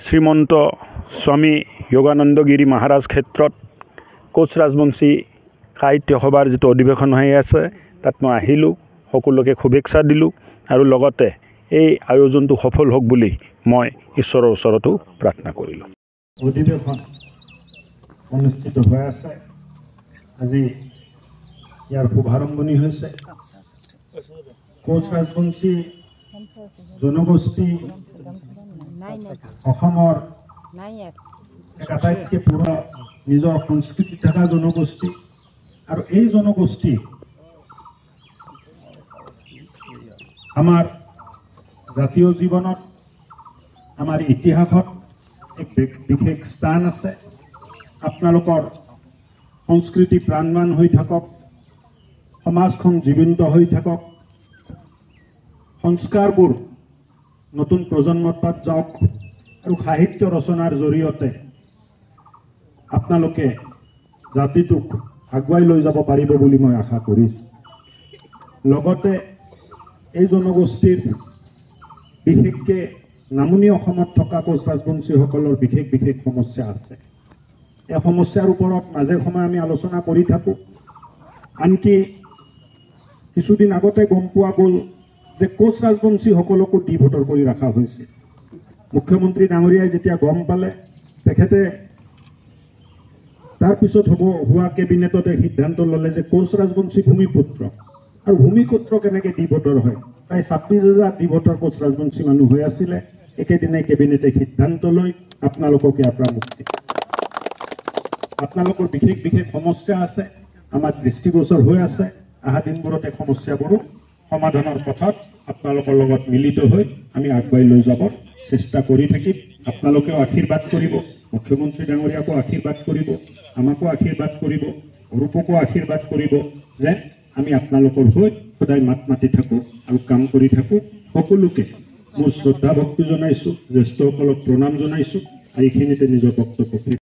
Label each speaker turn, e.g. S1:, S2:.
S1: শ্ৰীমন্ত স্বামী যোগানন্দগিৰি মহাৰাজ ক্ষেত্ৰত কোচ ৰাজবংশী সাহিত্য সভাৰ যিটো অধিৱেশন হৈ আছে তাত মই আহিলোঁ, সকলোকে শুভেচ্ছা দিলোঁ আৰু লগতে এই আয়োজনটো সফল হওক বুলি মই ঈশ্বৰৰ ওচৰতো প্ৰাৰ্থনা কৰিলোঁ।
S2: অধিৱেশন অনুষ্ঠিত হৈ আছে, আজি ইয়াৰ শুভাৰম্ভণি হৈছে। কোচ ৰাজবংশী জনগোষ্ঠী অসমৰ আটাইতকৈ পুৰণা নিজৰ সংস্কৃতি থকা জনগোষ্ঠী আৰু এই জনগোষ্ঠী আমাৰ জাতীয় জীৱনত আমাৰ ইতিহাসত এক বিশেষ স্থান আছে। আপোনালোকৰ সংস্কৃতি প্ৰাণৱান হৈ থাকক, সমাজখন জীৱন্ত হৈ থাকক, সংস্কাৰবোৰ নতুন প্ৰজন্মৰ তাত যাওক আৰু সাহিত্য ৰচনাৰ জৰিয়তে আপোনালোকে জাতিটোক আগুৱাই লৈ যাব পাৰিব বুলি মই আশা কৰিছোঁ। লগতে এই জনগোষ্ঠীৰ বিশেষকৈ নামনি অসমত থকা কোচ ৰাজবংশীসকলৰ বিশেষ বিশেষ সমস্যা আছে। এই সমস্যাৰ ওপৰত মাজে সময়ে আমি আলোচনা কৰি থাকোঁ। আনকি কিছুদিন আগতে গম পোৱা গ'ল যে কোচ ৰাজবংশীসকলকো ডিভোটাৰ কৰি ৰখা হৈছে। মুখ্যমন্ত্ৰী ডাঙৰীয়াই যেতিয়া গম পালে, তেখেতে তাৰপিছত হোৱা কেবিনেটতে সিদ্ধান্ত ল'লে যে কোচ ৰাজবংশী ভূমিপুত্ৰ, আৰু ভূমিপুত্ৰ কেনেকৈ ডিভোটাৰ হয়। প্ৰায় 26,000 ডিভোটাৰ কোচ ৰাজবংশী মানুহ হৈ আছিলে। একেদিনাই কেবিনেটে সিদ্ধান্ত লৈ আপোনালোকক ইয়াৰ পৰা মুক্তি। আপোনালোকৰ বিশেষ বিশেষ সমস্যা আছে, আমাৰ দৃষ্টিগোচৰ হৈ আছে। অহা দিনবোৰত এই সমস্যাবোৰো সমাধানৰ পথত আপোনালোকৰ লগত মিলিত হৈ আমি আগুৱাই লৈ যাবৰ চেষ্টা কৰি থাকিম। আপোনালোকেও আশীৰ্বাদ কৰিব, মুখ্যমন্ত্ৰী ডাঙৰীয়াকো আশীৰ্বাদ কৰিব, আমাকো আশীৰ্বাদ কৰিব, ৰূপকো আশীৰ্বাদ কৰিব যে আমি আপোনালোকৰ হৈ সদায় মাত মাতি থাকোঁ আৰু কাম কৰি থাকোঁ। সকলোকে মোৰ শ্ৰদ্ধা ভক্তি জনাইছোঁ, জ্যেষ্ঠসকলক প্ৰণাম জনাইছোঁ। এইখিনিতে নিজৰ বক্তব্য